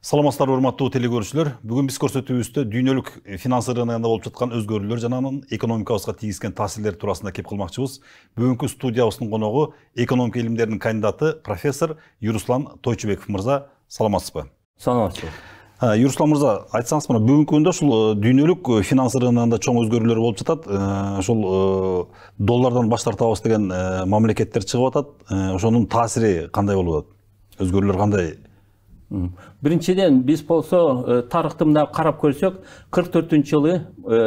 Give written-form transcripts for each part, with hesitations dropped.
Саламатсыздар, урматтуу телекөрүүчүлөр. Бүгүн биз көрсөтүүбүздө дүйнөлүк финанс рыногунда болуп жаткан өзгөрүүлөр жана анын экономикабызга тийгизген таасирлери туурасында кеп кылмакчыбыз. Бүгүнкү студиябыздын коногу экономика илимдеринин кандидаты профессор Юруслан Тойчубеков мырза. Саламатсызбы? Саламатсыз. Юруслан мырза, айтсаңыз, мына бүгүнкү күндө ушул дүйнөлүк финанс рыногунда чоң өзгөрүүлөр болуп жатат. Ушул доллардан баш тартабыз деген мамлекеттер чыгып атат. Ошонун таасири кандай болуп атат? Өзгөрүүлөр кандай? Биринчиден биз болсо тарыхты мына карап көрсөк, 44-жылы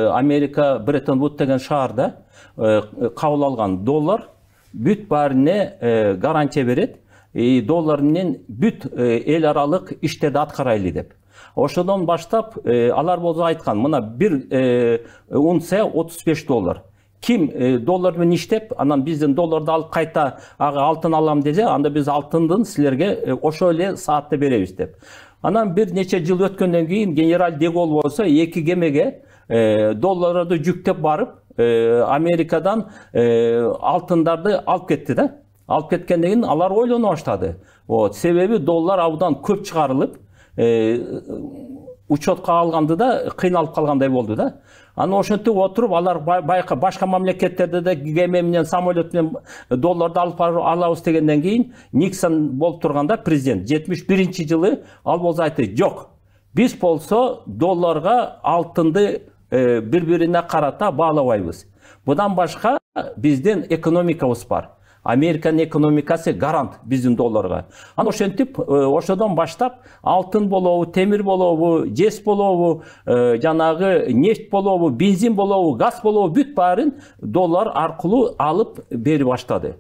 Америка Бреттон-Вуд деген шаарда кабыл алган доллар бүт баарыне гарантия берет. Доллар менен бүт эл аралык иштерди аткарайлы деп. Ошодон баштап алар болсо айткан, мына бир унция $35. Kim dollar менен иштеп, анан биздин долларды алып кайта алтын алам десе, анда биз алтындын силерге ошо эле саатта беребиз деп. Анан бир нече жыл өткөндөн кийин генерал де Голл болсо эки кемеге долларды жүктөп барып, Америкадан алтындарды алып кетти да. Алып кеткенден кийин алар ойлоно баштады. Себеби доллар абдан көп чыгарылып, учетка алганды да кыйналып калгандай болду да. Аны ошентип отуруп, алар байка башка мамлекеттерде де кеме менен, самолет менен долларды алып алабыз дегенден кийин Никсон болуп турганда президент 71-жылы ал болсо айтты, жок. Биз болсо долларга алтынды бири-бирине карата баалабайбыз. Будан башка биздин экономикабыз бар. Американын экономикасы гарант биздин долларга. Аны ошентип, ошодон баштап алтын болобу, темир болобу, жес болобу, жанагы нефть болобу, бензин болобу, газ болобу, бүт баарын доллар аркылуу алып бери баштады.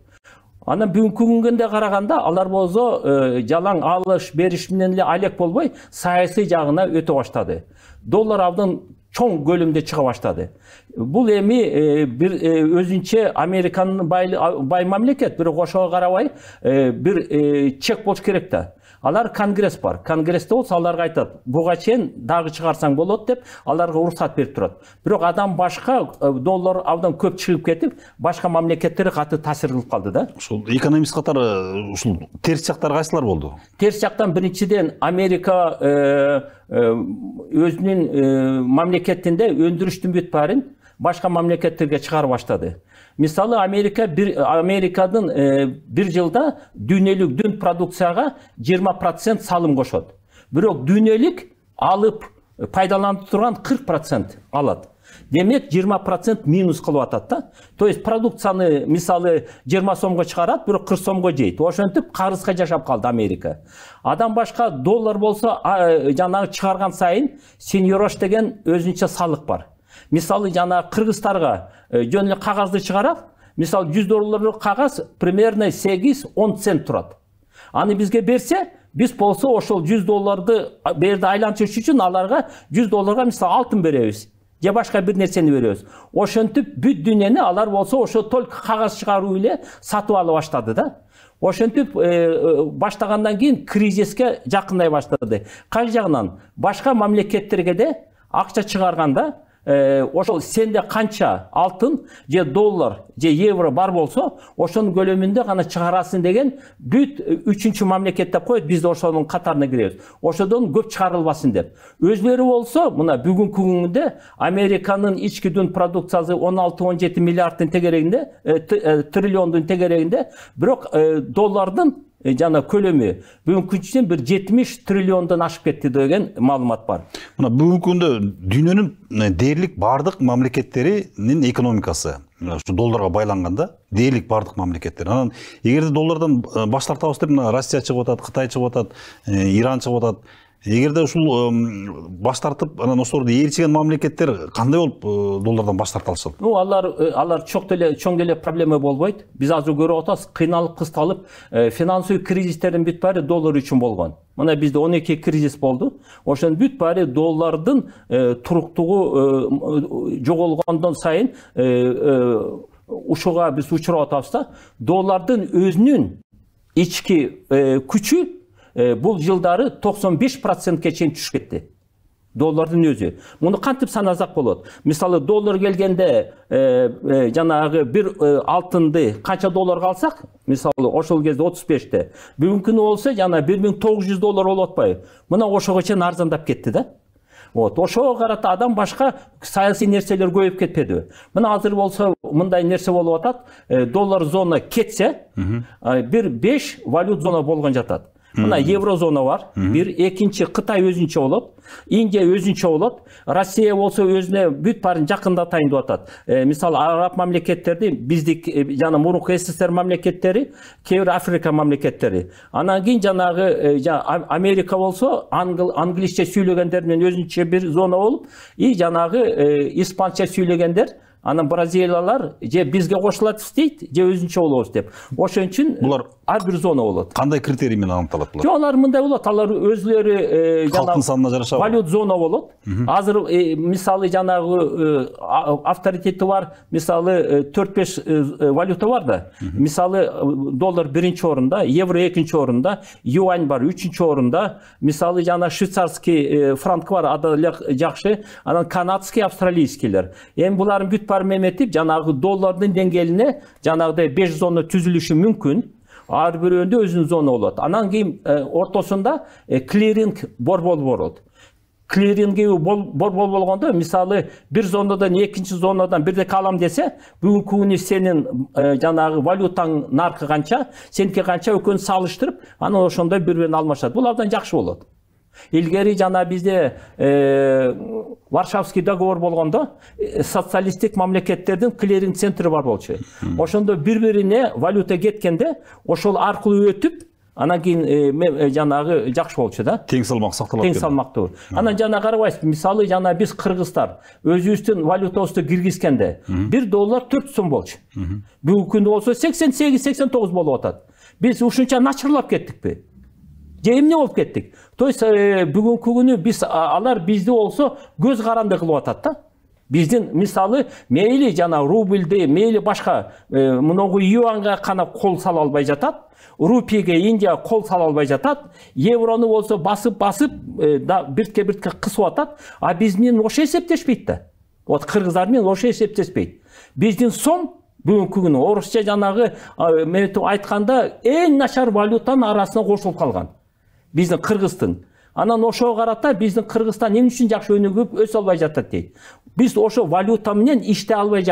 Анан бүгүнкү күнгө караганда алар болсо жалаң алыш бериш менен эле алек болбой, саясий жагына өтө баштады. Доллар абдан чоң көлөмдө чыга баштады. Бул эми бир өзүнчө Американын бай мамлекет, бирок ошого карабай бир чек болуш керек да. Алар конгресс бар. Конгрессте болсо аларга айтат, буга чейин дагы чыгарсаң болот деп, аларга уруксат берип турат. Бирок адам башка доллар абдан көп чыгып кетип, башка мамлекеттерге катты таасир кылып калды да. Ушул экономист катары ушул терс жактар кайсылар болду? Терс жактан биринчиден Америка өзүнүн мамлекетинде өндүрүштүн бүт баарын башка мамлекеттерге чыгарып баштады. Мисалы Америкадын бир жылда дүйнөлүк дүн продукцияга 20% салым кошот. Бирок дүйнөлүк алып пайдаланып турган 40% алат. Демек 20% минус кылып атат да. То есть продукцияны мисалы 20 сомго чыгарат, бирок 40 сомго жейт. Ошентип карызга жашап калды Америка. Адан башка доллар болсо жанагы чыгарган сайын сеньорош деген өзүнчө салык бар. Мисалы жана кыргыздарга жөн эле кагазды чыгарат. Мисалы $100 кагаз примерно 8-10 цент турат. Аны бизге берсе, биз болсо ошол $100 берди айлантыш үчүн аларга $100 мисалы алтын беребиз. Же башка бир нерсени беребиз. Ошентип бүт дүйнөнү алар болсо ошо только кагаз чыгаруу эле сатып ала баштады да. Ошентип баштагандан кийин кризиске жакындай баштады. Кай жагынан башка мамлекеттерге де акча чыгарганда ошол сенде канча алтын же доллар же евро бар болсо, ошонун көлөмүндө гана чыгарасың деген бүт үчүнчү мамлекет деп коет, биз ошонун катарына киребиз. Ошодон көп чыгарылбасын деп. Өзлөрү болсо, мына бүгүнкү күндө Американын ички дүн продукциясы 16-17 миллиарддын тегерегинде, триллиондун тегерегинде, бирок доллардын жана көлөмү бүгүнкү күндө бир 70 триллиондон ашып кетти деген маалымат бар. Мына бүгүнкү күндө дүйнөнүн дээрлик бардык мамлекеттеринин экономикасы ушу долларга байланганда, дээрлик бардык мамлекеттер. Анан эгерде доллардан баш тартабыз деп, Россия чыгып атат, Кытай чыгып атат, Иран чыгып атат. Эгерде ушул баш тартып, анан ошолорду ээрчиген мамлекеттер кандай болуп доллардан баш тарта алышат? Алар чоң деле проблема болбойт. Биз азыр көрүп атабыз, кыйналып, кысталып, финансый кризистердин бүт баары доллар үчүн болгон. Мына бизде 12 кризис болду. Ошонун бүт баары доллардын туруктугу жоголгондон сайын ушуга биз учурап атабыз да. Доллардын өзүнүн ички күчү бул жылдары 95%ке чейин түшүп кетти. Доллардың өзі. Мұны қантып санасақ болады. Мысалы, доллар келгенде жанағы бір алтынды қанша долларға алсақ, мысалы, ошол кезде 35-те. Бүгінгі күні болса, жана $1900 болып отпай. Мұна ошоға чейин арзандап кетті да. Ошоға қарата адам башқа саяси нәрселер көбейіп кетпеді. Мына азыр болса, мындай нәрсе болып атат, доллар зона кетсе, бір 5 валют зона болған жатат. Мына еврозона бар, bir, екінші Қытай өзінше болады, Индия өзінше болады, Россия болса өзіне бүт барын жақындатайын деп атат. Мысалы, араб мемлекеттерді, біздік жана мурунку СССР мемлекеттері, кейбір Африка мемлекеттері. Анан кейін жанагы Америка болса, англисче сүйлөгөндөрдүн өзүнчө бір зона болуп, и жанагы испанча сүйлөгөндөр, анан бразилиялар же бизге кошулат дейт, же өзүнчө болобуз деп. Ошон үчүн булар ар бир зона болот. Кандай критерий менен аныкталат булар? Жок, алар мындай болот. Алар өзлөрү калктын санына жараша валют зона болот. Азыр мисалы жанагы авторитети бар, мисалы 4-5 валюта бар да. Мисалы доллар биринчи орунда, евро экинчи орунда, юань бар үчүнчү орунда, мисалы жана швейцарский франк бар, ада жакшы, анан канадский, австралийскийлер. Эми булардын бүт бар меметип жанагы доллардын деңгээлине жанагыдай 5 зона түзүлүшү мүмкүн. Ар бирөөндө өзүнүн зона болот. Анан кийин ортосунда клиринг борбол болот. Клиринги борбол болгондо, мисалы, бир зонадан экинчи зонадан бирдеке алам десе, бүгүнкү күнү сенин жанагы валютаң наркы канча, сеники канча экөөнү салыштырып, анан ошондой бири-бирин алмашат. Бул абдан жакшы болот. Илгери жана бизде Варшавский договор болгондо социалисттик мамлекеттердин клиринг центри бар болчу. Ошондо бири-бирине валюта кеткенде, ошол аркылуу өтүп, анан кийин жанагы жакшы болчу да. Тең салмак сакталат. Тең салмактуу. Анан жана карабайсыз, мисалы жана биз кыргыздар өзүбүздүн валютабызды киргизгенде $1 4 сом болчу. Бүгүнкү күндө болсо 88-89 болуп атат. Биз ушунча начарлап кеттикпи? Же эмне болуп кеттик? То есть бүгүнкү күнү биз алар бизди болсо көз каранды кылып атат да. Биздин мисалы мейли жана рубльди, мейли башка мунугу юанга кана кол сала албай жатат. Рупийге Индия кол сала албай жатат. Еврону болсо басып биртке кысып атат. А биздин ошо эсептешпейт да. Вот кыргыздар менен ошо эсептешпейт. Биздин сом бүгүнкү күнү орусча жанагы айтканда эң начар валютанын арасына кошулуп калган. Биздин кыргыздын. Анан ошого карата биздин Кыргызстан эмне үчүн жакшы өнүгүп өсө албай жатат дейт. Биз ошо валюта менен иштебей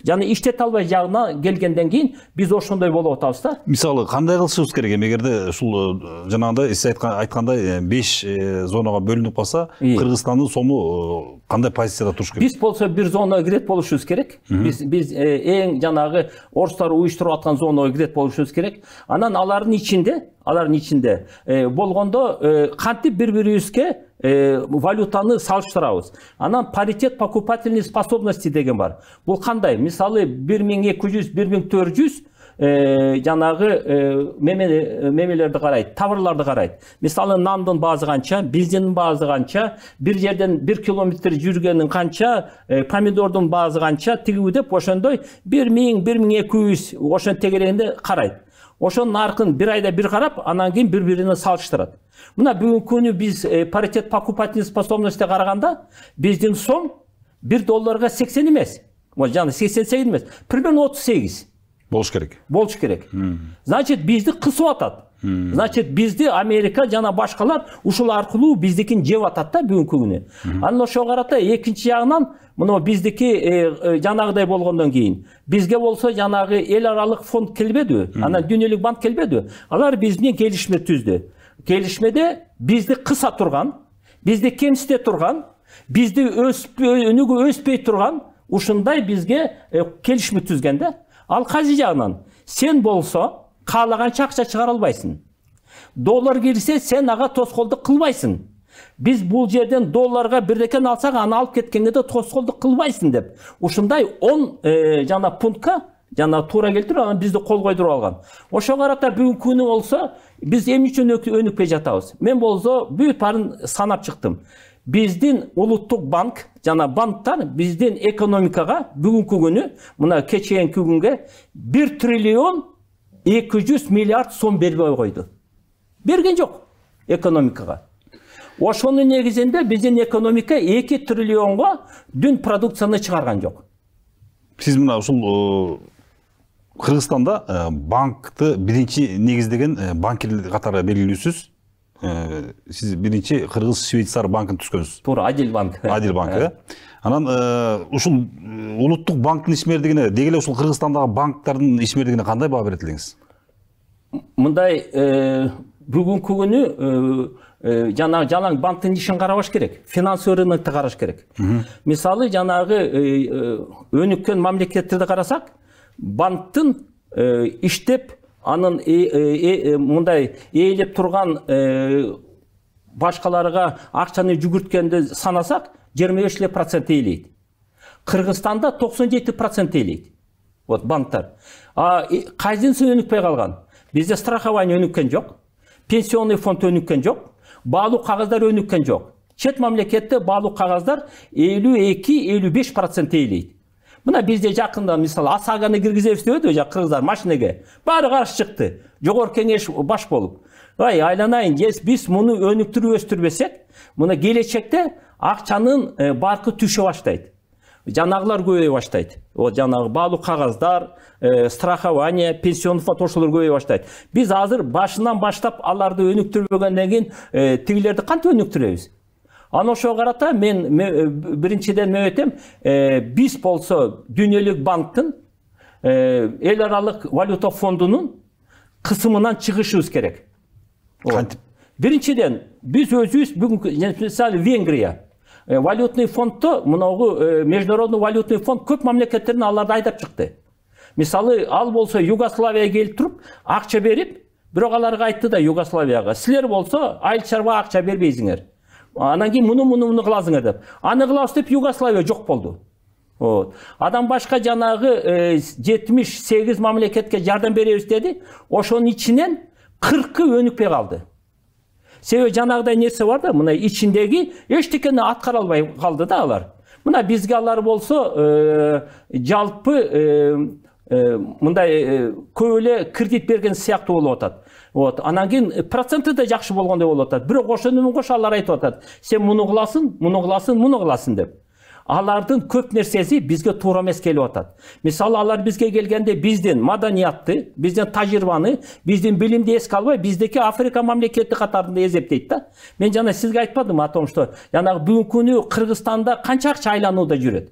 жана иштете албай жагына келгенден кийин биз ошондой болуп атабыз да. Мисалы, кандай кылышыбыз керек? Эгерде ушул жанагындай сиз айткандай 5 зонага бөлүнүп калса, Кыргызстандын сому кандай позицияда туруш керек? Биз болсо бир зонага кирет болушубуз керек. Биз эң жанагы орустар уюштуруп аткан зонага кирет болушубуз керек. Анан алардын ичинде болгондо кантип бири-бирибизге валютаны салыштырабыз. Анан паритет покупательной способности деген бар. Бул кандай? Мисалы 1200-1400 жанагы мемелерди карайт, товарларды карайт. Мисалы нандын баазы канча, бензиндин баазы канча, бир жерден 1 километр жүргөнүн канча, помидордун баазы канча, тигиби деп ошондой 1000-1200 ошон тегерегинде карайт. Ошонун наркын бир айда бир карап, анан кийин бири-бирине салыштырат. Мына бүгүнкү күнү биз паритет покупательной способности караганда, биздин сом $1 80 эмес. Вот жана 88 эмес, примерно 38 болуш керек. Болуш керек. Значит, бизди кысып атат. Значит, бизди Америка жана башкалар ушул аркылуу биздикин жеп атат да бүгүнкү күнү. Анан ошого карата экинчи жагынан мына биздики жанагыдай болгондон кийин бизге болсо жанагы эл аралык фонд келбеди, анан дүйнөлүк банк келбеди. Алар биз менен келишме түздү. Келишмеде бизди кыса турган, бизди кемсите турган, бизди өнүгү өспөй турган ушундай бизге келишме түзгөн да. Ал кайсы жагынан сен болсо каалаганча акча чыгара албайсың. Доллар кирсе сен ага тоскоолдук кылбайсың. Биз бул жерден долларга бирдекен алсак, аны алып кеткенге да тоскоолдук кылбайсың деп. Ушундай 10 жана пунктка жана туура келтирип, анан бизди кол койдуруп алган. Ошого карата бүгүнкү күнү болсо биз эмне үчүн өнүкпөй жатабыз? Мен болсо бүт баарын санап чыктым. Биздин улуттук банк жана банктар биздин экономикага бүгүнкү күнү мына кечээки күнгө 1 триллион 200 миллиард сом бербей койду. Берген жок экономикага. Ошонун негизинде биздин экономика 2 триллионго дүн продукцияны чыгарган жок. Сиз мына ушул Кыргызстанда банкты биринчи негиздеген банкир катары белгилүүсүз. Сиз биринчи Кыргыз Швейцар банкын түзгөнсүз. Туура, Адил банк. Адил банк. Анан ушул улуттук банктын ишмердигине, деги эле ушул Кыргызстандагы банктардын ишмердигине кандай баа берет элеңиз? Мындай бүгүнкү күнү жанагы жалаң банктын ишин карабаш керек, финансылык рынокто караш керек. Мисалы жанагы өнүккөн мамлекеттерди карасак, банктын иштеп анын мындай ээлеп турган башкаларга акчаны жүгүрткенди санасак 25% ээлейт. Кыргызстанда 97% ээлейт. Вот банктар. Кайсынысы өнүкпөй калган? Бизде страхование өнүккен жок, пенсионный фонд өнүккен жок, баалуу кагаздар өнүккен жок. Чет мамлекетте баалуу кагаздар 52-55% ээлейт. Мына бизде жакында мисалы ОСАГОны киргизебиз дебеди жак кыргыздар машинеге. Баары каршы чыкты. Жогорку кеңеш баш болуп. Айланайын, биз муну өнүктүрүп өстүрбесек, мына келечекте акчанын баркы түшө баштайт. Жанагылар көбөйө баштайт. Жанагы баалуу кагаздар, страхование, пенсионный фонд ошолор көбөйө баштайт. Биз азыр башынан баштап аларды өнүктүрбөгөндөн кийин тигилерди кантип өнүктүрөбүз? Аны ошого карата мен биринчиден өтөм, биз болсо Дүйнөлүк банктын эл аралык валюта фондунун кысымынан чыгышыбыз керек. Кантип? Биринчиден биз өзүбүз бүгүнкү мисалы Венгрия валютный фондто мынагы международный валютный фонд көп мамлекеттердин аларды айдап чыкты. Мисалы ал болсо Югославияга келип туруп акча берип, бирок аларга айтты да Югославияга, силер болсо айыл чарба акча бербейсиңер. Анан кийин муну кыласыңар деп. Аны кылабыз деп Югославия жок болду. Адам башка жанагы 78 мамлекетке жардам беребиз деди. Ошонун ичинен 40-ы өнүкпөй калды. Себеби жанагыдай нерсе бар да, мына ичиндеги эчтекени аткара албай калды да алар. Мына бизге алар болсо жалпы мындай көп эле кредит берген сыяктуу болуп атат. Анан кийин проценти да жакшы болгондой болуп атат. Бирок ошону кош алар айтып атат. Сен муну кыласың, муну кыласың, муну кыласың деп. Алардын көп нерсеси бизге туура эмес келип атат. Мисалы алар бизге келгенде биздин маданиятты, биздин тажрыйбаны, биздин билимди эске албай, биздеки Африка мамлекети катарында эзептейт да. Мен жана сизге айтпадым о том, что жанагы бүгүнкү күнү Кыргызстанда канча акча айланууда жүрөт.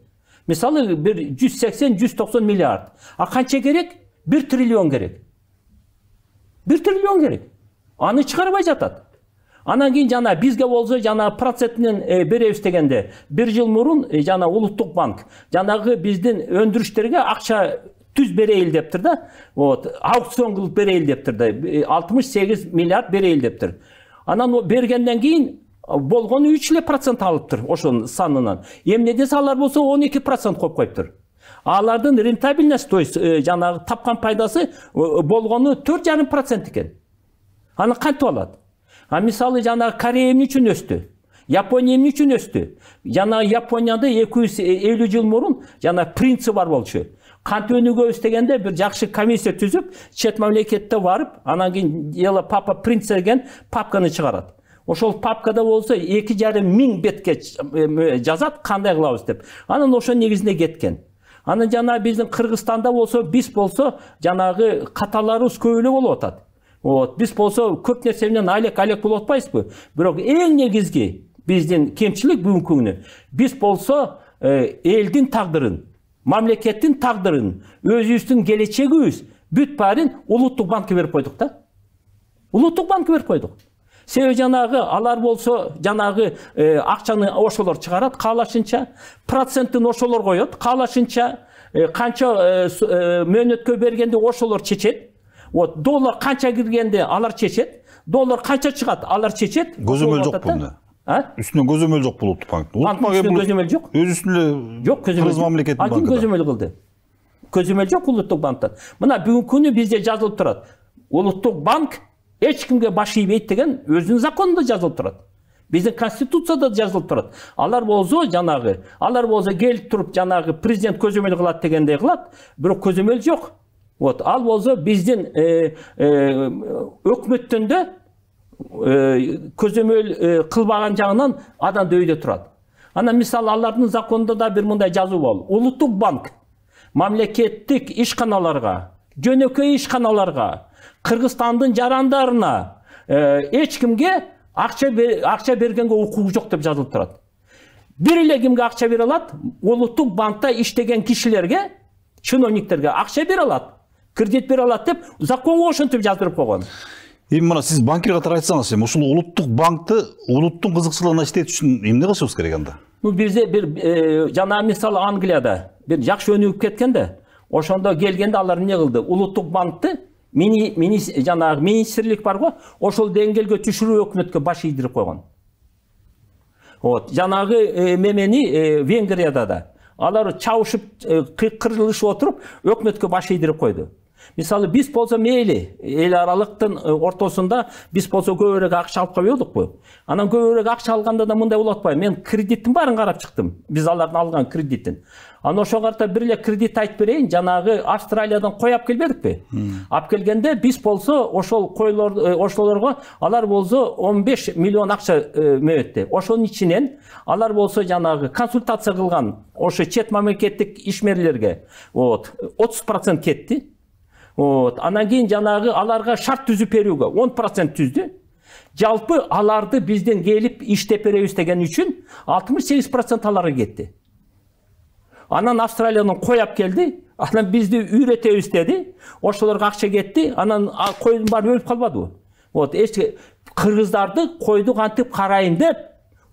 Мисалы бир 180-190 миллиард. А канча керек? 1 триллион керек. 1 триллион керек. Аны чыгарбай жатат. Анан кийин жана бизге болсо жана процентинен беребиз дегенде 1 жыл мурун жана Улуттук банк жанагы биздин өндүрүштөргө акча түз берейин дептир да. Аукцион кылып берейин дептир да. 68 миллиард берейин дептир. Анан бергенден кийин болгону 3% алыптыр ошонун санынан. Эмне десе алар болсо 12% коюп коюптур. Алардын рентабельность, то есть жанагы тапкан пайдасы болгону 4,5% экен. Аны кантип алат? Мисалы жанагы Корея эмне үчүн өстү? Япония эмне үчүн өстү? Жанагы Японияда 250 жыл мурун жана принцип бар болчу. Кант өнүгөбүз дегенде бир жакшы комиссия түзүп, чет мамлекетте барып, анан кийин Ела Папа принцип деген папканы чыгарат. Ошол папкада болсо 2,5 миң бетке жазат кандай кылабыз деп. Анан ошо негизинде кеткен. Анан жана биздин Кыргызстанда болсо, биз болсо жанагы каталарыбыз көп эле болуп атат. Биз болсо көп нерсе менен алек болуп атпайбызбы? Бирок эң негизги биздин кемчилик бүгүнкү күнү. Биз болсо элдин тагдырын, мамлекеттин тагдырын, өзүбүздүн келечегибиз бүт баарын Улуттук банкка берип койдук да. Улуттук банкка берип койдук. Себеби жанагы алар болсо жанагы акчаны ошолор чыгарат каалашынча, процентин ошолор коет каалашынча, канча мөөнөткө бергенде ошолор чечет. Доллар канча киргенде алар чечет, доллар канча чыгат алар чечет. Көзөмөл жок бунда. Үстүнөн көзөмөл жок Улуттук банктын. Үстүнөн көзөмөл жок. Өз үстүнө жок Кыргыз мамлекеттин банкы. Ким көзөмөл кылды? Көзөмөл жок Улуттук банктан. Мына бүгүнкү күнү бизде жазылып турат. Улуттук банк эч кимге баш ийбейт деген өзүнүн законунда жазылып турат. Биздин конституцияда жазылып турат. Алар болсо келип туруп жанагы президент көзөмөл кылат дегендей кылат, бирок көзөмөл жок. Ал болсо биздин өкмөттөн да көзөмөл кылбаган жагынан адам дөйдө турат. Анан мисалы алардын законунда да бир мындай жазуу бол. Улуттук банк мамлекеттик ишканаларга, жөнөкөй ишканаларга, Кыргызстандын жарандарына эч кимге акча бергенге укугу жок деп жазылып турат. Бир эле кимге акча бере алат? Улуттук банкта иштеген кишилерге, чиновниктерге акча бере алат, кредит бере алат деп законго ошентип жаздырып койгон. Эми мына сиз банкир катары айтсаңыз, ушул улуттук банкты улуттун кызыкчылыгына иштетиш үчүн эмне кылышыбыз керек анда? Бизде бир жана мисалы Англияда бир жакшы өнүгүп кеткен да, ошондо келгенде алар эмне кылды? Улуттук банкты жанагы министрлик бар го, ошол деңгээлге түшүрүү өкмөткө баш ийдирип койгон. Жанагы мемени Венгрияда да алар чабышып, кырылышып отуруп, өкмөткө баш ийдирип койду. Мисалы биз болсо мейли, эл аралыктын ортосунда биз болсо көбүрөөк акча алып койбодукпу. Анан көбүрөөк акча алганда да мындай болуп атпайбы? Мен кредиттин баарын карап чыктым. Биз алардын алган кредитин. Анан ошого карата бир эле кредит айтып берейин, жанагы Австралиядан кой алып келбедикпи? Алып келгенде биз болсо ошол ошолорго алар болсо 15 миллион акча мөбөттү. Ошонун ичинен алар болсо жанагы консультация кылган ошо чет мамлекеттик ишмерлерге 30% кетти. Анан кийин жанагы аларга шарт түзүп берүүгө 10% түздү. Жалпы аларды бизден келип иштеп беребиз деген үчүн 68% аларга кетти. Анан Австралиядан кой алып келди, анан бизди үйрөтөбүз деди. Ошолорго акча кетти, анан койдун баары өлүп калбадыбы? Кыргыздарды койду кантип карайын деп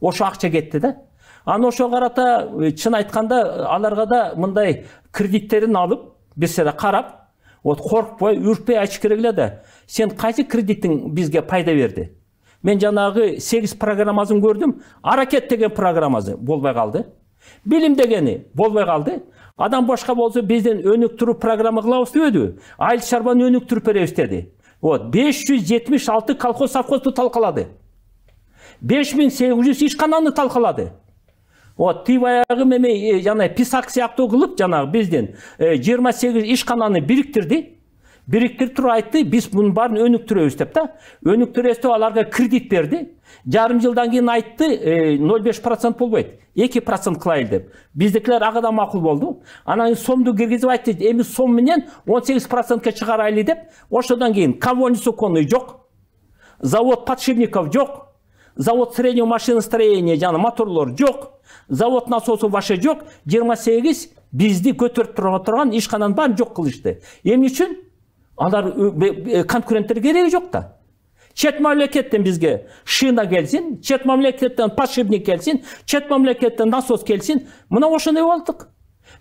ошо акча кетти да. Анан ошого карата чын айтканда аларга да мындай кредиттерин алып, бизге карап, коркпой, үрпөй айтыш керек эле да. Сен кайсы кредиттин бизге пайда берди? Мен жанагы 8 программасын көрдүм. Аракет деген программасы болбой калды. Билим дегени болбой калды. Адам башка болсо бизден өнүктүрүү программа кылабыз дебеди. Айыл чарбаны өнүктүрүп беребиз деди. 576 колхоз совхозду талкалады. 5800 ишкананы талкалады. Ти баягы меме жана писак сыяктуу кылып жанагы бизден 28 ишкананы бириктирди. Бириктирип туруп айтты, биз мунун баарын өнүктүрөбүз деп да. Өнүктүрөбүз деп аларга кредит берди. Жарым жылдан кийин айтты, 0,5% болбойт, 2% кылайлы деп. Биздикилер ага да макул болду. Анан сомду киргизип айтты, эми сом менен 18%ка чыгарайлы деп. Ошондон кийин конвойный жок. Завод подшипников жок. Завод среднего машиностроения жана моторлор жок. Завод насосу башы жок. 28 бизди көтөрүп турган ишкананын баарын жок кылышты. Эмне үчүн? Алар конкуренттер кереги жок да. Чет мамлекеттен бизге шина келсин, чет мамлекеттен подшипник келсин, чет мамлекеттен насос келсин. Мына ошондой болдук.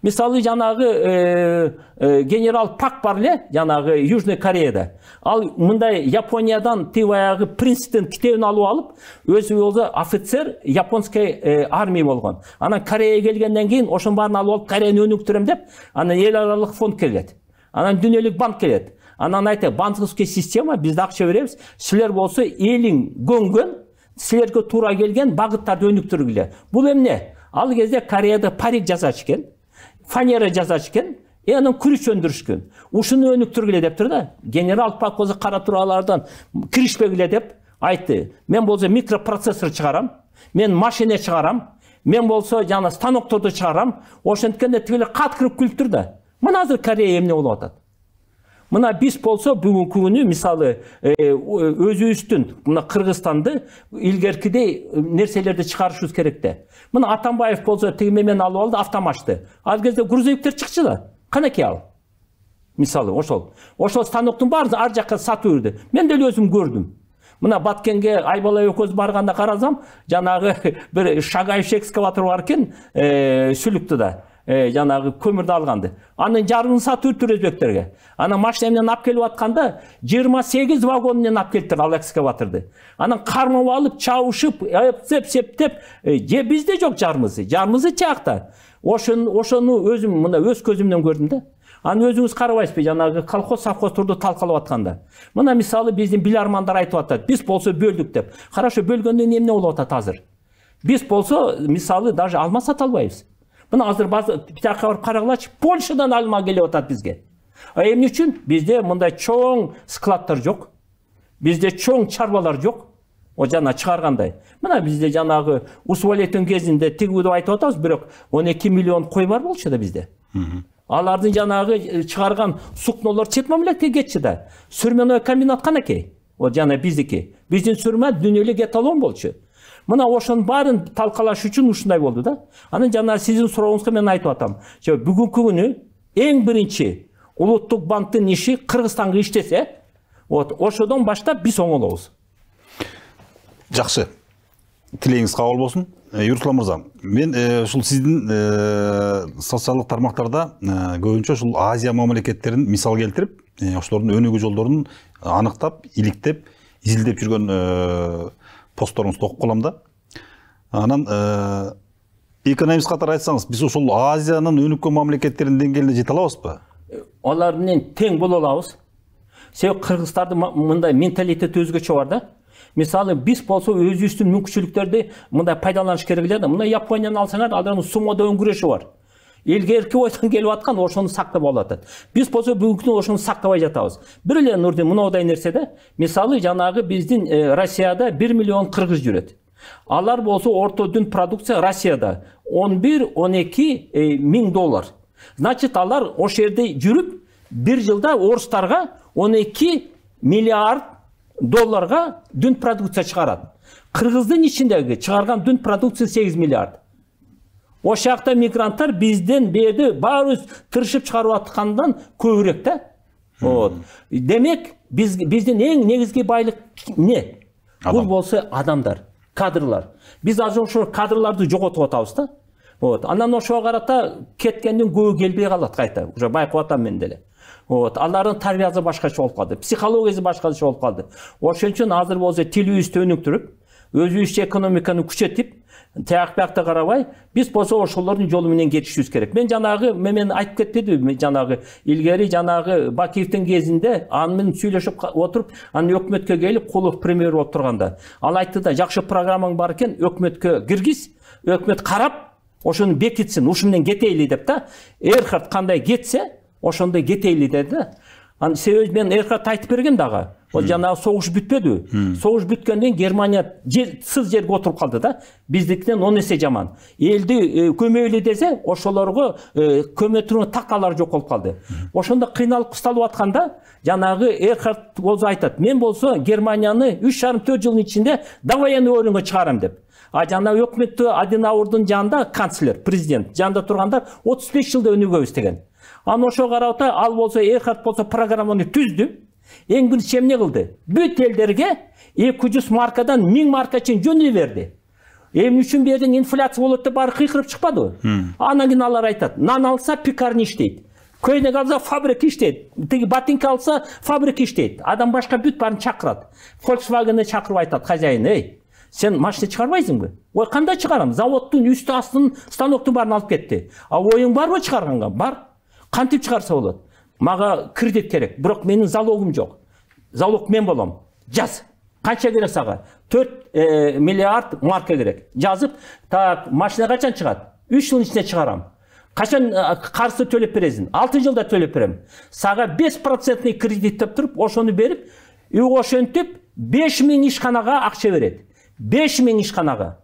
Мисалы жанагы генерал Пак бар эле, жанагы Южный Кореяда. Ал мындай Япониядан баягы принциптен китебин алып алып, өзү болсо офицер японской армия болгон. Анан Кореяга келгенден кийин ошонун баарын алып алып Кореяны өнүктүрөм деп, анан эл аралык фонд келет. Анан дүйнөлүк банк келет. Анан айтат, банковский система, бизде акча беребиз. Силер болсо элиң көнгөн, силерге туура келген багыттарды өнүктүргүлө. Бул эмне? Ал кезде Кореяда парик жасач экен, фанера жасач экен, анан күрүч өндүрүшкөн. Ушуну өнүктүргүлө деп тур да. Генерал Пак болсо кара туралардан киришпегиле деп айтты. Мен болсо микропроцессор чыгарам, мен машина чыгарам, мен болсо жана станокторду чыгарам. Ошенткенде тигилер каткырып күлүп тур да. Мына азыр Корея эмне болуп атат? Мына биз болсо бүгүнкү күнү мисалы өзүбүздүн мына Кыргызстанды илгеркидей нерселерди чыгарышыбыз керек да. Мына Атамбаев болсо тиги мемени алып алды, автомашты. Ал кезде грузовиктер чыкчы да. Канакей ал. Мисалы ошол станоктун баарын ар жакка сатып жүрдү. Мен деле өзүм көрдүм. Мына Баткенге Айбала экөөбүз барганда карасам, жанагы бир шагаевич экскаватор бар экен, Сүлүктүдө. Жанагы көмүрдү алганды. Анын жарымын сатып жүрдү өзбектерге. Анан машина менен алып келип атканда 28 вагон менен алып келиптир ал экскаваторду. Анан кармап алып, чабышып, септеп, же бизде жок жармысы. Жармысы тиякта. Ошону өзүм мына өз көзүмдөн көрдүм да. Аны өзүңүз карабайсызбы, жанагы колхоз совхоздорду талкалап атканда. Мына мисалы биздин билармандар айтып атат, биз болсо бөлдүк деп. Карашы, бөлгөндөн эмне болуп атат азыр? Биз болсо мисалы даже алма сата албайбыз. Мына азыр битакка барып карагылачы, Польшадан алма келип атат бизге. Эмне үчүн? Бизде мындай чоң складдар жок. Бизде чоң чарбалар жок. О жана чыгаргандай. Мына бизде жанагы Усвалеттин кезинде тигүү деп айтып атабыз, бирок 12 миллион кой бар болчу да бизде. Алардын жанагы чыгарган сукнолор чет мамлекетке кетчү да. Сүрмөнөй комбинат канакей. О жана биздики. Биздин сүрмө дүйнөлүк эталон болчу. Мына ошонун баарын талкалаш үчүн ушундай болду да. Анан жана сиздин сурооңузга мен айтып атам. Бүгүнкү күнү эң биринчи улуттук банктын иши Кыргызстанга иштесе, ошодон баштап биз оңолобуз. Жақсы. Тілегіңіз қабыл болсын. Юрсулан мырза, мен ушул сиздин социалдык тармактарда көбүнчө ушул Азия мамлекеттерин мисал келтирип, ошолордун өнүгүү жолдорун аныктап, иликтеп, изилдеп жүргөн постторуңузду окуп калам да. Анан экономист катары айтсаңыз, биз ушул Азиянын өнүккөн мамлекеттеринин деңгээлине жете алабызбы? Алар менен тең боло алабыз. Себеби кыргыздардын мындай менталитети өзгөчө бар да. Мисалы биз болсо өзүбүздүн мүмкүнчүлүктөрдү мындай пайдаланыш керек эле да. Мына Японияны алсаңар, алардын сумодо өңгүрөшү бар. Илгерки ойдон келип аткан ошону сактап алат. Биз болсо бүгүнкү күнү ошону сактабай жатабыз. Бир эле Нурдин мындай нерсе да. Мисалы жанагы биздин Россияда 1 миллион кыргыз жүрөт. Алар болсо орто дүн продукция Россияда 11-12 миң доллар. Значит, алар ошол жерде жүрүп, бир жылда орустарга 12 миллиард долларга дүн продукция чыгарат. Кыргыздын ичиндеги чыгарган дүн продукция 8 миллиард. Ошол жакта мигранттар бизден берди баарыбыз тырышып чыгарып аткандан көбүрөөк да. Демек, биздин эң негизги байлык эмне? Бул болсо адамдар, кадрлар. Биз азыр ошо кадрларды жоготуп атабыз да. Анан ошого карата кеткендин көбү келбей калат кайта. Уже байкап атам мен деле. Алардын тарбиясы башкача болуп калды, психологиясы башкача болуп калды. Ошон үчүн азыр болсо тилибизди өнүктүрүп, өзүбүзчө экономиканы күчөтүп, таяк биякта карабай, биз болсо ошолордун жолу менен кетишибиз керек. Мен жанагы мен айтып кетпедимби, жанагы илгери жанагы Бакиевдин кезинде аны менен сүйлөшүп отуруп, аны өкмөткө келип, Кулов премьер болуп турганда, ал айтты да, жакшы программаң бар экен, өкмөткө киргиз, өкмөт карап, ошону бекитсин, ушу менен кетейли деп да. Эрхард кандай кетсе, ошондой кетейли деди. Аны себеби мен Эрхард айтып берген дагы. Ол жанагы согуш бүтпөдү. Согуш бүткөндөн Германия сыз жерге отуруп калды да. Биздикинен 10 эсе жаман. Элди көмөйлү десе, ошолорго көмөтүрүн такталар жок болуп калды. Ошондо кыйналып кысталып атканда, жанагы Эрхард болсо айтат, мен болсо Германияны 3,5-4 жылдын ичинде довоенный орунга чыгарам деп. А жана өкмөттү Аденаурдун жанында канцлер, президент жанында тургандар 35 жылда өнүгөбүз деген. Аны ошо карата ал болсо Эрхард болсо программаны түздү. Эң биринчи эмне кылды? Бүт элдерге 200 маркадан 1000 марка чейин жөнөй берди. Эмне үчүн бердиң, инфляция болот деп баары кыйкырып чыкпадыбы? Анан кийин алар айтат, нан алса пекарня иштейт. Көйнөк алса фабрика иштейт. Тиги ботинка алса фабрика иштейт. Адам башка бүт баарын чакырат. Volkswagen'ы чакырып айтат, хозяин, сен машина чыгарбайсыңбы? Ой, кандай чыгарам? Заводдун үстү астын станоктун баарын алып кетти. А оюң барбы чыгарганга? Бар. Кантип чыгарса болот? Мага кредит керек, бирок менин залогум жок. Залог мен болом. Жаз. Канча керек сага? 4 миллиард марка керек. Жазып, так, машина качан чыгат? 3 жыл ичинде чыгарам. Качан карсы төлөп бересиң? 6 жылда төлөп берем. Сага 5% кредит деп туруп, ошону берип, ошентип 5000 ишканага акча берет. 5000 ишканага.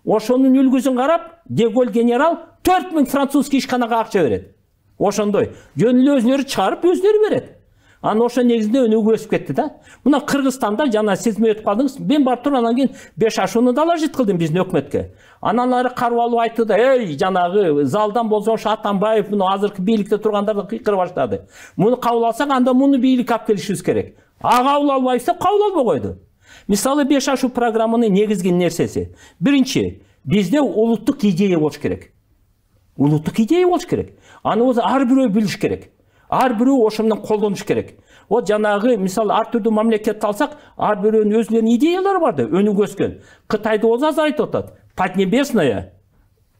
Ошонун үлгүсүн карап, Деголь генерал 4000 французский ишканага акча берет. Ошондой. Жөнүлө өзүлөрү чыгарып, өзүлөрү берет. Аны ошо негизинде өнүгүү өсүп кетти да. Мына Кыргызстанда жана сиз өтүп калдыңыз. Мен барып туруп анан кийин 5 доложить кылдым биздин өкмөткө. Анан алар карып алып айтты да, жанагы залдан болсо ошо Атамбаев муну азыркы бийликте тургандарды кыйкыра баштады. Муну кабыл алсак, анда муну бийлик алып келишибиз керек. Кабыл албайбыз, кабыл албай койду. Мисалы 5 программанын негизги нерсеси. Биринчи, бизде улуттук идея болуш керек. Улуттук идея болуш керек. Аны өзү ар бирөө билиш керек. Ар бирөө ошо менен колдонуш керек. Вот жанагы мисалы ар түрдүү мамлекетти алсак, ар бирөөнүн өзүнүн идеялары бар да, өнүгүп өскөн. Кытайды өзү айтып атат. Поднебесная,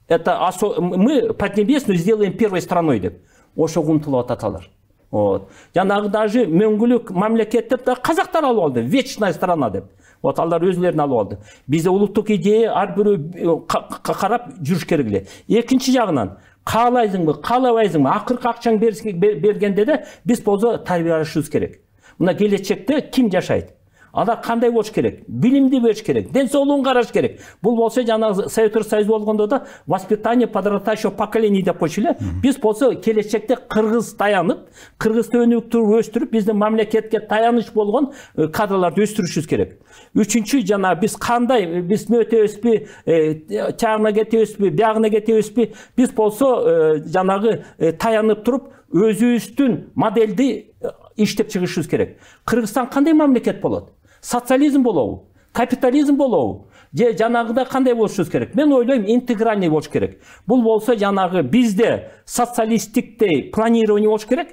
это мы Поднебесную сделаем первой страной деп. Ошого умтулуп аталар. Вот. Жанагы даже мөңгүлүк мамлекет деп казактар алып алды, вечная страна деп. Вот алар өзүлөрүн алып алды. Бизде улуттук идея ар бирөө карап жүрүш керек эле. Экинчи жагынан, каалайсыңбы, каалабайсыңбы, акыркы акчаң бергенде де биз болсо тарбиялашыбыз керек. Мына келечекте ким жашайт? Ада кандай болуш керек? Билимди бериш керек, ден соолугун караш керек. Бул болсо жанагы Советтер Союзу болгондо да воспитание подрастающего поколения деп койчу эле. Биз болсо келечекте кыргыз таянып, кыргызды өнүктүрүп өстүрүп, биздин мамлекетке таяныч болгон кадрларды өстүрүшүбүз керек. Үчүнчү жана биз кандай, биз өтөбүзбү, чагына кетебизби, биягына кетебизби? Биз болсо жанагы таянып туруп өзүбүздүн модельди иштеп чыгышыбыз керек. Кыргызстан кандай мамлекет болот? Социализм болобу? Капитализм болобу? Же жанагыда кандай болушубуз керек? Мен ойлойм, интегральный болуш керек. Бул болсо жанагы бизде социалисттиктей планирование болуш керек.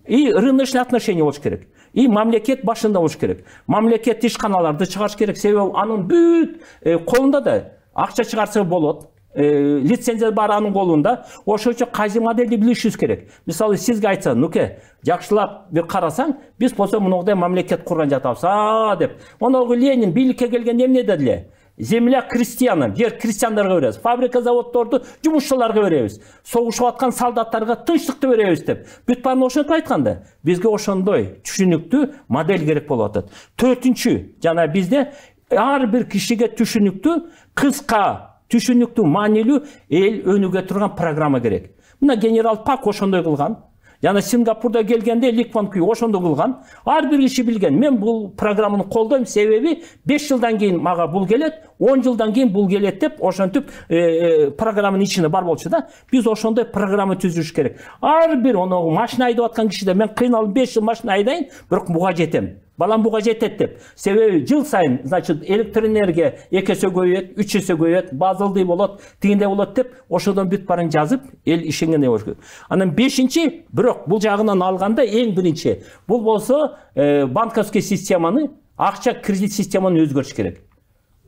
И рыночный отношение болуш керек. И мамлекет башында болуш керек. Мамлекет ишканаларды чыгарыш керек. Себеби анын бүт колунда да акча чыгарса болот. Лицензия бар анын колунда. Ошол үчүн кайсы модельди билишибиз керек. Мисалы сизге айтса, нуке, жакшылап бир карасаң, биз болсо мындай мамлекет курган жатабыз, деп. Оногу Ленин бийликке келгенде эмне деди? Земля крестьянам, жер крестьяндарга беребиз. Фабрика, заводдорду жумушчуларга беребиз. Согушуп аткан солдаттарга тынчтыкты беребиз деп. Бүт баарын ошентип айтканда, бизге ошондой түшүнүктүү модель керек болуп атат. Төртүнчү, жана бизде ар бир кишиге түшүнүктүү, кыска, түшүнүктүү, маанилүү эл өнүгө турган программа керек. Мына генерал Пак ошондой кылган. Жана Сингапурда келгенде Ли Кван Ю ошондой кылган. Ар бир киши билген. Мен бул программаны колдойм, себеби 5 жылдан кийин мага бул келет, 10 жылдан кийин бул келет деп ошентип программанын ичинде бар болчу да. Биз ошондой программа түзүш керек. Ар бир оногу машина айдап аткан кишиде мен кыйналып 5 жыл машина айдайын, бирок буга жетем. Балам буга жетет деп. Себеби жыл сайын, значит, электроэнергия 2 есе көбөйөт, 3 есе көбөйөт, базылдый болот, тигиндей болот деп, ошодон бүт барын жазып, эл ишенгендей болуш керек. Анан 5-чи, бирок бул жагынан алганда эң биринчи, бул болсо банковский системаны, акча кредит системаны өзгөрүш керек.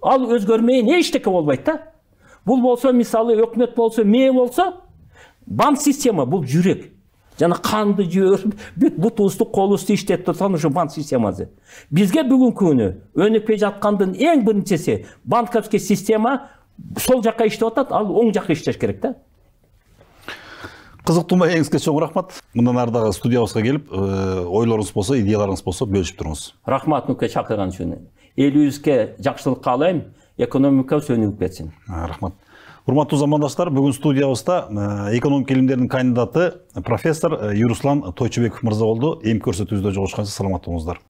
Ал өзгөрмөйүн эчтеке болбойт да. Бул болсо, мисалы, өкмөт болсо, мээ болсо, банк система бул жүрөк. Жана канды жіберіп, бүт бутубузду колубузду иштетип турган ушу банк системасы. Бизге бүгүнкү күнү өнүкпөй жаткандын эң биринчиси банковский система сол жакка иштеп атат, ал оң жакка иштеш керек да. Кызыктуу маегиңизге чоң рахмат. Мындан ары дагы студиябызга келип, ойлоруңуз болсо, идеяларыңыз болсо бөлүшүп туруңуз. Рахмат Нуке чакырган үчүн. Элибизге жакшылык каалайм, экономикабыз өнүгүп кетсин. Рахмат. Урматтуу замандаштар, бүгүн студиябызда экономика илимдеринин кандидаты профессор Юруслан Тойчубеков мырза болду. Эми көрсөтүүбүздө жолугушканча саламат болуңуздар.